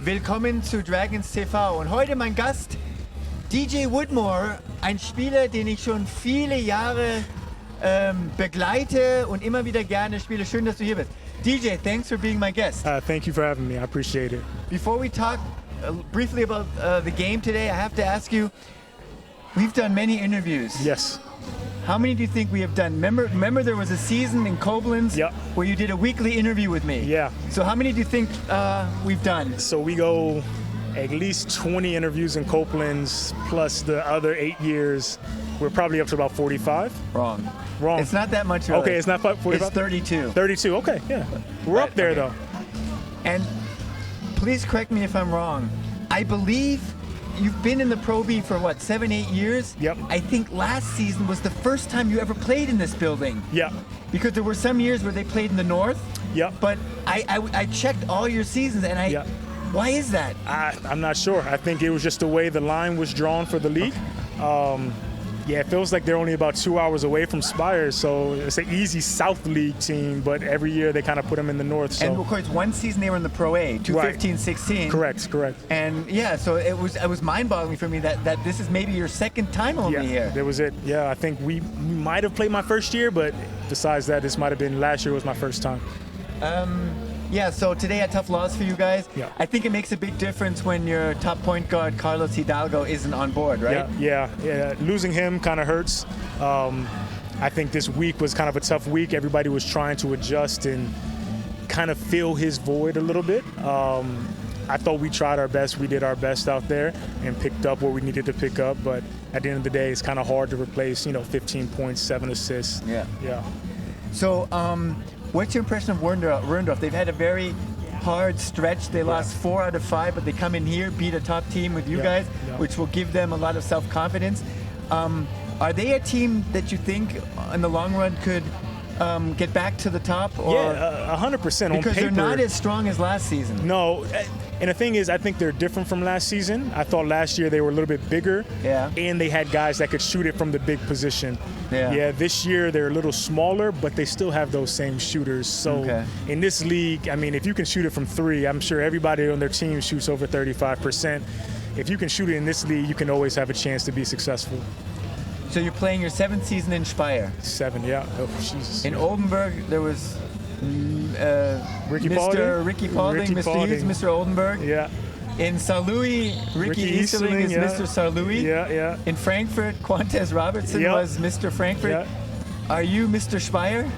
willkommen zu Dragons TV. Und heute mein Gast, DJ Woodmore, ein Spieler, den ich schon viele Jahre begleite und immer wieder gerne spiele. Schön, dass du hier bist. DJ, thanks for being my guest. Thank you for having me. I appreciate it. Before we talk briefly about the game today, I have to ask you, we've done many interviews. Yes. How many do you think we have done? Remember there was a season in Koblenz where you did a weekly interview with me. Yeah. So how many do you think we've done? So we go at least 20 interviews in Koblenz plus the other 8 years. We're probably up to about 45. Wrong. Wrong. It's not that much. Really. Okay, it's not 45? It's 32. 32, okay, yeah. We're up there though. And please correct me if I'm wrong. I believe you've been in the Pro B for what, 7-8 years? Yep. I think last season was the first time you ever played in this building. Yeah. Because there were some years where they played in the north. Yep. But I checked all your seasons and why is that? I'm not sure. I think it was just the way the line was drawn for the league. Yeah, it feels like they're only about 2 hours away from Spire, so it's an easy South League team, but every year they kind of put them in the North. So. And of course, one season they were in the Pro A, 2015-16. Correct. And yeah, so it was mind-boggling for me that this is maybe your second time only here. That was it. Yeah, I think we might have played my first year, but besides that, this might have been last year was my first time. Yeah, so today a tough loss for you guys. Yeah. I think it makes a big difference when your top point guard, Carlos Hidalgo, isn't on board, right? Yeah. Losing him kind of hurts. I think this week was kind of a tough week. Everybody was trying to adjust and kind of fill his void a little bit. I thought we tried our best. We did our best out there and picked up what we needed to pick up. But at the end of the day, it's kind of hard to replace, 15 points, 7 assists. Yeah. So, what's your impression of Rhöndorf? They've had a very hard stretch. They lost 4 out of 5, but they come in here, beat a top team with you guys, which will give them a lot of self-confidence. Are they a team that you think in the long run could get back to the top? Or 100% on paper. Because they're not as strong as last season. No, and the thing is, I think they're different from last season. I thought last year they were a little bit bigger, and they had guys that could shoot it from the big position. This year they're a little smaller, but they still have those same shooters. So in this league, I mean, if you can shoot it from 3, I'm sure everybody on their team shoots over 35%. If you can shoot it in this league, you can always have a chance to be successful. So you're playing your 7th season in Speyer. 7, yeah. Oh, Jesus. In Oldenburg, there was Ricky Paulding, Mr. Hughes, Mr. Oldenburg. Yeah. In St. Louis, Ricky Easterling is Mr. St. Louis. Yeah. In Frankfurt, Quantes Robertson was Mr. Frankfurt. Yeah. Are you Mr. Speyer?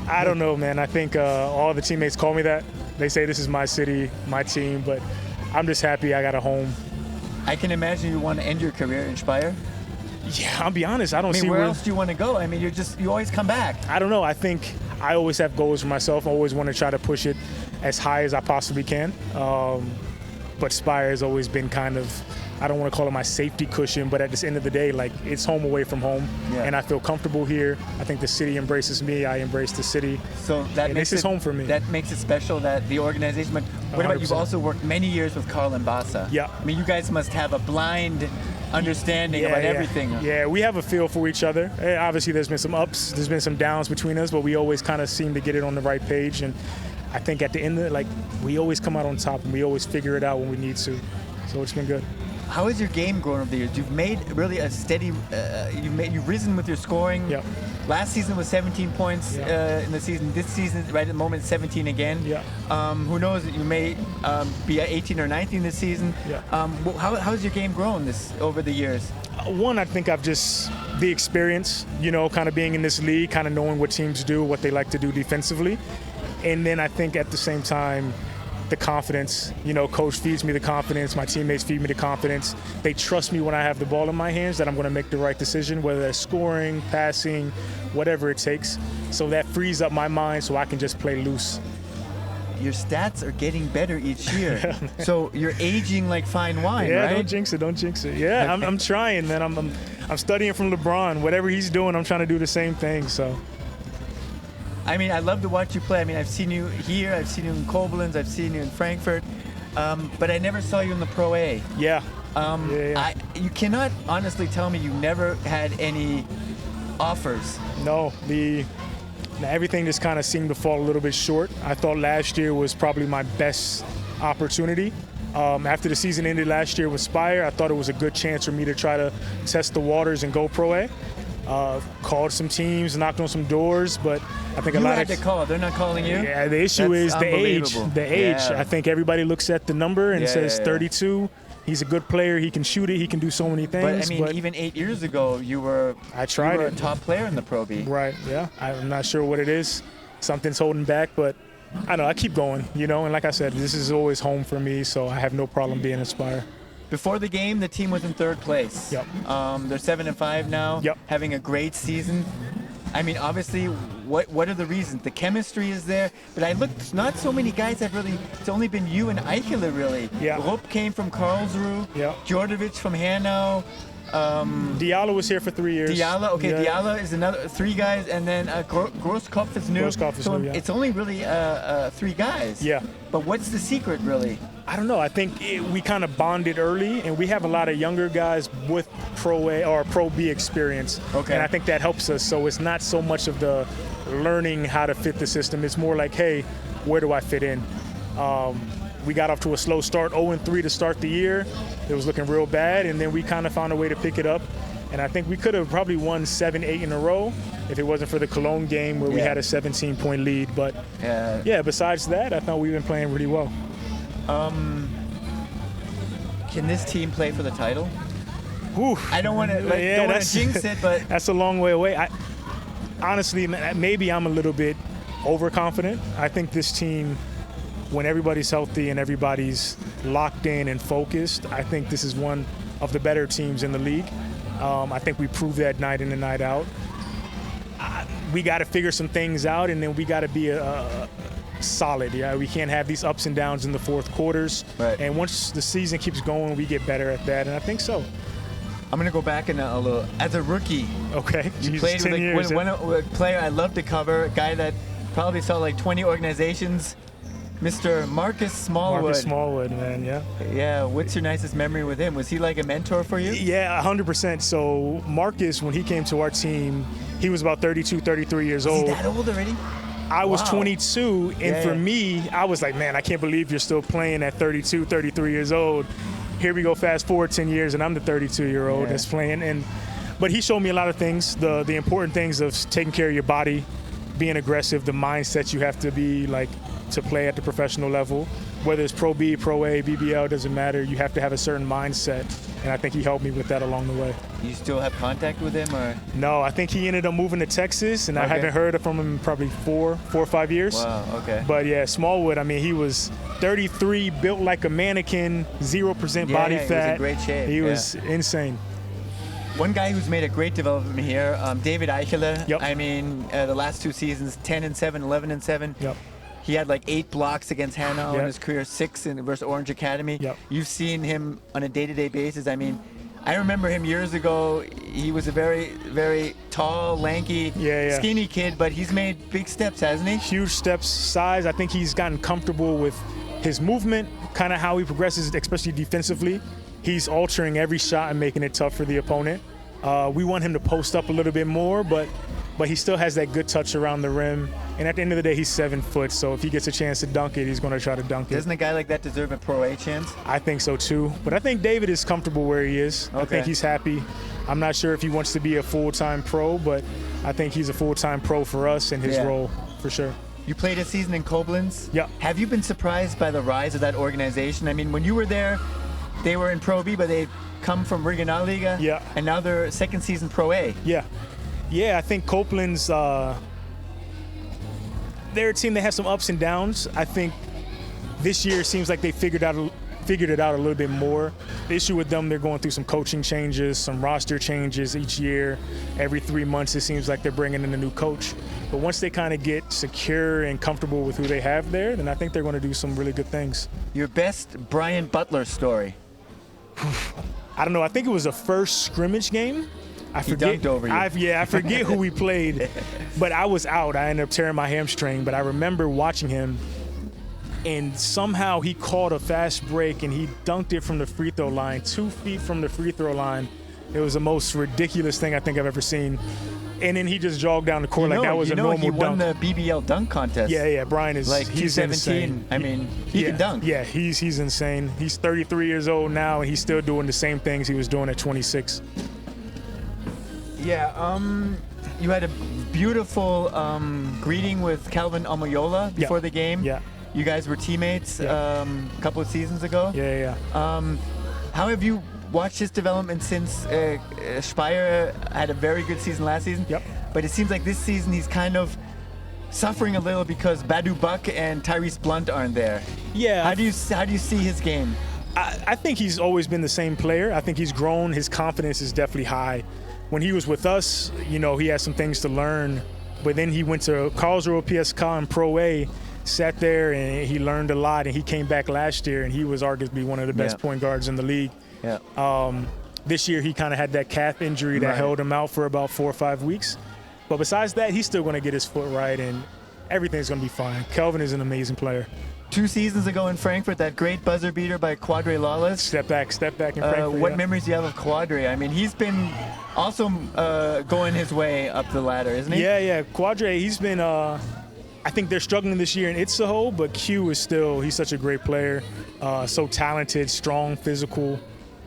I don't know, man. I think all the teammates call me that. They say this is my city, my team, but I'm just happy I got a home. I can imagine you want to end your career in Speyer. Yeah, I'll be honest. I don't see where else do you want to go? I mean, you always come back. I don't know. I think I always have goals for myself. I always want to try to push it as high as I possibly can. But Speyer has always been kind of, I don't want to call it my safety cushion, but at the end of the day, like, it's home away from home, and I feel comfortable here. I think the city embraces me. I embrace the city. So this is home for me. That makes it special, that the organization. But what about, you've also worked many years with Carl and Bassa? Yeah. I mean, you guys must have a blind understanding about everything. Yeah, we have a feel for each other. Obviously, there's been some ups, there's been some downs between us, but we always kind of seem to get it on the right page. And I think at the end of it, we always come out on top, and we always figure it out when we need to. So it's been good. How has your game grown over the years? You've made really a steady. You've risen with your scoring. Yeah. Last season was 17 points in the season. This season, right at the moment, 17 again. Yeah. Who knows? You may be at 18 or 19 this season. Yeah. How's your game grown over the years? One, I think I've just the experience. Kind of being in this league, kind of knowing what teams do, what they like to do defensively, and then I think at the same time, the confidence. Coach feeds me the confidence. My teammates feed me the confidence. They trust me when I have the ball in my hands that I'm going to make the right decision, whether that's scoring, passing, whatever it takes. So that frees up my mind so I can just play loose. Your stats are getting better each year. So you're aging like fine wine, right? Yeah, don't jinx it. Yeah, I'm trying, man. I'm studying from LeBron. Whatever he's doing, I'm trying to do the same thing, so. I mean, I love to watch you play. I mean, I've seen you here, I've seen you in Koblenz, I've seen you in Frankfurt, but I never saw you in the Pro A. Yeah. You cannot honestly tell me you never had any offers. No, everything just kind of seemed to fall a little bit short. I thought last year was probably my best opportunity. After the season ended last year with Spire, I thought it was a good chance for me to try to test the waters and go Pro A. Called some teams, knocked on some doors, but I think a lot had to call. They're not calling you? Yeah, the issue is the age. Yeah. I think everybody looks at the number and says 32. He's a good player. He can shoot it. He can do so many things. But I mean, even 8 years ago, you were a top player in the Pro B. Right. Yeah. I'm not sure what it is. Something's holding back, but I know I keep going. And like I said, this is always home for me, so I have no problem being inspired. Before the game, the team was in 3rd place. Yep. They're 7-5 now. Yep. Having a great season. I mean, obviously, what are the reasons? The chemistry is there, but I looked. Not so many guys have really. It's only been you and Eichler really. Yeah. Rupp came from Karlsruhe. Yeah. Djordjevic from Hanau. Diallo was here for 3 years. Diallo is another 3 guys, and then Grosskopf is new. Grosskopf is new, yeah. It's only really 3 guys. Yeah. But what's the secret, really? I don't know. I think we kind of bonded early, and we have a lot of younger guys with Pro A or Pro B experience. Okay. And I think that helps us. So it's not so much of the learning how to fit the system. It's more like, hey, where do I fit in? We got off to a slow start, 0-3 to start the year. It was looking real bad, and then we kind of found a way to pick it up. And I think we could have probably won 7-8 in a row if it wasn't for the Cologne game where we had a 17-point lead. But besides that, I thought we've been playing really well. Can this team play for the title? Whew. I don't want to jinx it, but that's a long way away. Honestly, maybe I'm a little bit overconfident. I think this team, when everybody's healthy and everybody's locked in and focused, I think this is one of the better teams in the league. I think we prove that night in and night out. We got to figure some things out, and then we got to be solid. Yeah, we can't have these ups and downs in the fourth quarters. Right. And once the season keeps going, we get better at that, and I think so. I'm going to go back in a little. As a rookie, okay, you played 10 years, with a player I love to cover, a guy that probably saw like 20 organizations, Mr. Marcus Smallwood. Marcus Smallwood, man, yeah. Yeah, what's your nicest memory with him? Was he like a mentor for you? Yeah, 100%. So Marcus, when he came to our team, he was about 32, 33 years old. Is he that old already? I was 22, and for me, I was like, man, I can't believe you're still playing at 32, 33 years old. Here we go, fast forward 10 years, and I'm the 32-year-old that's playing. But he showed me a lot of things, the important things of taking care of your body, being aggressive, the mindset you have to be like to play at the professional level. Whether it's Pro B, Pro A, BBL, doesn't matter. You have to have a certain mindset, and I think he helped me with that along the way. You still have contact with him, or? No, I think he ended up moving to Texas, and I haven't heard from him in probably 4 or 5 years. Wow, okay. But yeah, Smallwood, I mean, he was 33, built like a mannequin, 0% body fat. He was in great shape. He was insane. One guy who's made a great development here, David Eichler. Yep. I mean, the last 2 seasons, 10-7, 11-7. Yep. He had like 8 blocks against Hanau in his career, 6 versus Orange Academy. Yep. You've seen him on a day-to-day basis. I mean, I remember him years ago. He was a very, very tall, lanky, skinny kid, but he's made big steps, hasn't he? Huge steps, size. I think he's gotten comfortable with his movement, kind of how he progresses, especially defensively. He's altering every shot and making it tough for the opponent. We want him to post up a little bit more, but he still has that good touch around the rim. And at the end of the day, he's 7 foot, so if he gets a chance to dunk it, he's going to try to dunk it. Doesn't a guy like that deserve a Pro A chance? I think so too. But I think David is comfortable where he is. I think he's happy. I'm not sure if he wants to be a full-time pro, but I think he's a full-time pro for us in his role, for sure. You played a season in Koblenz. Yeah. Have you been surprised by the rise of that organization? I mean, when you were there, they were in Pro B, but they come from Regionalliga. Yeah. And now they're second season Pro A. Yeah. Yeah, I think Koblenz, they're a team that has some ups and downs. I think this year seems like they figured it out a little bit more. The issue with them, they're going through some coaching changes, some roster changes each year. Every 3 months, it seems like they're bringing in a new coach. But once they kind of get secure and comfortable with who they have there, then I think they're going to do some really good things. Your best Brian Butler story? I don't know. I think it was the first scrimmage game. I forget. He dunked over you. I forget who we played, but I was out. I ended up tearing my hamstring, but I remember watching him, and somehow he called a fast break, and he dunked it from the free throw line, 2 feet from the free throw line. It was the most ridiculous thing I think I've ever seen. And then he just jogged down the court like that was a normal dunk. He won the BBL dunk contest. Yeah. Brian is like he's 17. insane. I mean, he can dunk. Yeah, he's insane. He's 33 years old now, and he's still doing the same things he was doing at 26. Yeah. You had a beautiful greeting with Calvin Omoyola before the game. Yeah. You guys were teammates a couple of seasons ago. Yeah. How have you watched his development since Speyer had a very good season last season? Yep. But it seems like this season he's kind of suffering a little because Badu Buck and Tyrese Blunt aren't there. Yeah. How do you see his game? I think he's always been the same player. I think he's grown. His confidence is definitely high. When he was with us, he had some things to learn. But then he went to Karlsruhe PSK in Pro A, sat there, and he learned a lot. And he came back last year, and he was arguably one of the best point guards in the league. Yeah. This year, he kind of had that calf injury that held him out for about 4 or 5 weeks. But besides that, he's still going to get his foot right, and everything's going to be fine. Kelvin is an amazing player. 2 seasons ago in Frankfurt, that great buzzer beater by Quadre Lawless. Step back in Frankfurt. What memories do you have of Quadre? I mean, he's been also going his way up the ladder, isn't he? Yeah. Quadre, he's been, I think they're struggling this year in Itzehoe, but Q is still, he's such a great player. So talented, strong, physical.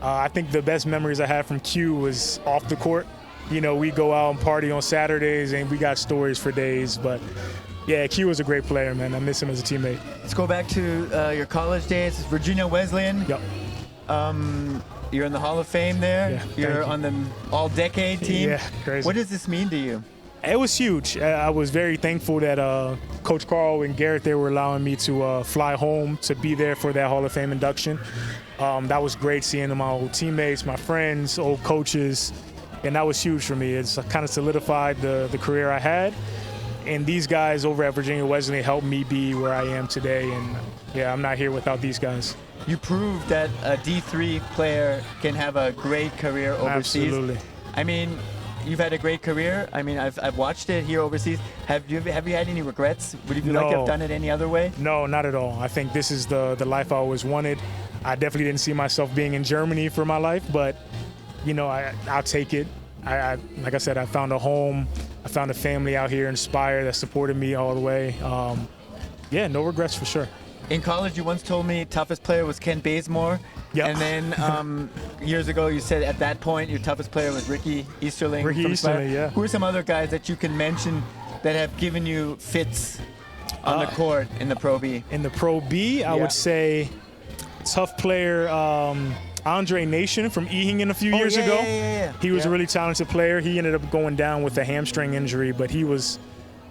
I think the best memories I had from Q was off the court. We go out and party on Saturdays, and we got stories for days. But, yeah, Q was a great player, man. I miss him as a teammate. Let's go back to your college days. It's Virginia Wesleyan. Yep. You're in the Hall of Fame there. Yeah, You're on the all-decade team. Yeah, crazy. What does this mean to you? It was huge. I was very thankful that Coach Carl and Garrett, they were allowing me to fly home to be there for that Hall of Fame induction. That was great seeing my old teammates, my friends, old coaches, and that was huge for me. It's kind of solidified the career I had. And these guys over at Virginia Wesleyan helped me be where I am today. And, yeah, I'm not here without these guys. You proved that a D3 player can have a great career overseas. Absolutely. I mean, you've had a great career. I mean, I've watched it here overseas. Have you had any regrets? Would you like to have done it any other way? No, not at all. I think this is the life I always wanted. I definitely didn't see myself being in Germany for my life, but, I'll take it. Like I said, I found a home. I found a family out here in Speyer that supported me all the way. No regrets for sure. In college, you once told me toughest player was Ken Bazemore. Yep. And then years ago, you said at that point your toughest player was Ricky Easterling. Ricky from Easterling, Speyer. yeah. Who are some other guys that you can mention that have given you fits on the court in the Pro B? In the Pro B, I would say tough player Andre Nation from Ehingen a few years ago. Yeah. He was a really talented player. He ended up going down with a hamstring injury, but he was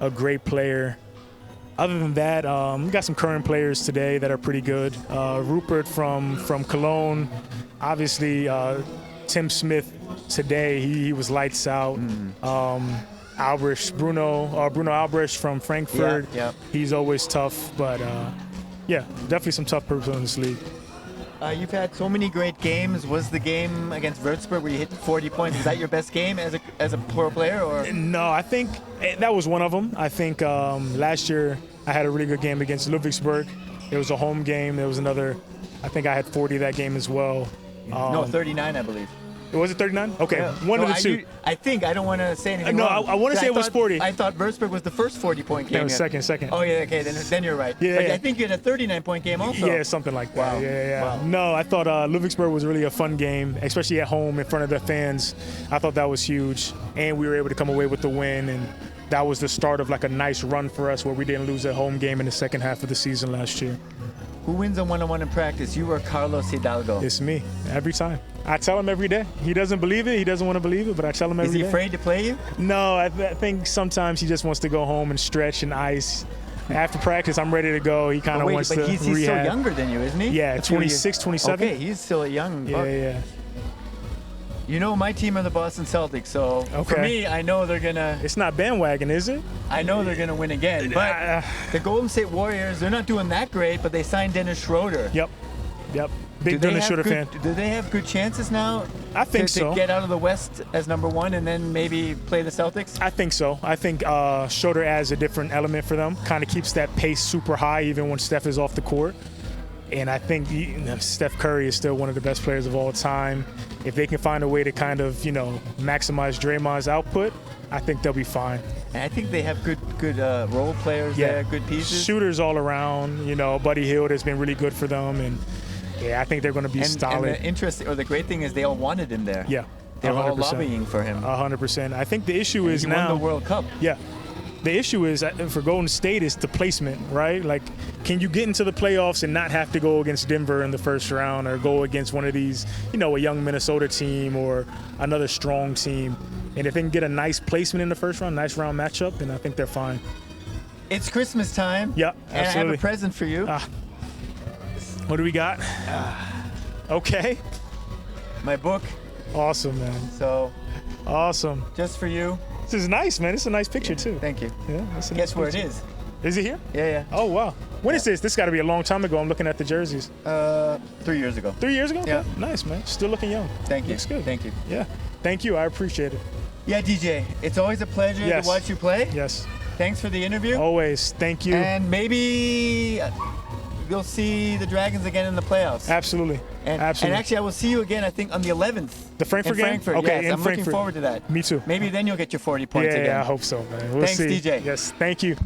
a great player. Other than that, we got some current players today that are pretty good. Rupert from Cologne. Obviously, Tim Smith today, he was lights out. Bruno Albrecht from Frankfurt. Yeah. He's always tough, but definitely some tough people in this league. You've had so many great games. Was the game against Würzburg where you hit 40 points, is that your best game as a pro player? Or? No, I think that was one of them. I think last year I had a really good game against Ludwigsburg. It was a home game. There was another, I think I had 40 that game as well. No, 39, I believe. Was it 39? Okay, one of the two. I think. I don't want to say anything wrong. I want to say it was 40. I thought Würzburg was the first 40-point game. No, second. Oh, yeah, okay, then you're right. Yeah, but I think you had a 39-point game also. Yeah, something like that. Wow. Yeah. Wow. No, I thought Ludwigsburg was really a fun game, especially at home in front of the fans. I thought that was huge, and we were able to come away with the win, and that was the start of like a nice run for us where we didn't lose a home game in the second half of the season last year. Who wins a one-on-one in practice, you or Carlos Hidalgo? It's me, every time. I tell him every day. He doesn't believe it. He doesn't want to believe it, but I tell him every day. Is he afraid to play you? No, I think sometimes he just wants to go home and stretch and ice. After practice, I'm ready to go. He kind of wants to he's so younger than you, isn't he? Yeah, 26, 27. Okay, he's still a young buck. Yeah. You know, my team are the Boston Celtics, so for me, I know they're going to... It's not bandwagon, is it? I know they're going to win again, but the Golden State Warriors, they're not doing that great, but they signed Dennis Schroeder. Yep. Big Dennis Schroeder fan. Do they have good chances now? I think so. To get out of the West as number one and then maybe play the Celtics? I think so. I think Schroeder adds a different element for them. Kind of keeps that pace super high even when Steph is off the court. And I think Steph Curry is still one of the best players of all time. If they can find a way to kind of, maximize Draymond's output, I think they'll be fine. And I think they have good role players there, good pieces. Shooters all around. Buddy Hield has been really good for them, and I think they're going to be solid. And the great thing is they all wanted him there. Yeah, they're 100%. all lobbying for him. 100%. I think the issue is he now won the World Cup. Yeah. The issue is for Golden State is the placement, right? Like, can you get into the playoffs and not have to go against Denver in the first round or go against one of these, a young Minnesota team or another strong team? And if they can get a nice placement in the first round, nice round matchup, then I think they're fine. It's Christmas time. Yeah, absolutely. And I have a present for you. What do we got? Okay. My book. Awesome, man. So. Awesome. Just for you. This is nice, man. It's a nice picture, too. Thank you. Yeah. Guess where it is? Is it here? Yeah. Oh, wow. When is this? This got to be a long time ago. I'm looking at the jerseys. 3 years ago. 3 years ago? Yeah. Nice, man. Still looking young. Thank you. Looks good. Thank you. Yeah. Thank you. I appreciate it. Yeah, DJ. It's always a pleasure to watch you play. Yes. Thanks for the interview. Always. Thank you. And maybe you'll see the Dragons again in the playoffs. Absolutely. Absolutely. And actually, I will see you again, I think, on the 11th. The Frankfurt game? Frankfurt, okay, yes. I'm Frankfurt. looking forward to that. Me too. Maybe then you'll get your 40 points again. Yeah, I hope so, man. We'll Thanks, see. DJ. Yes, thank you.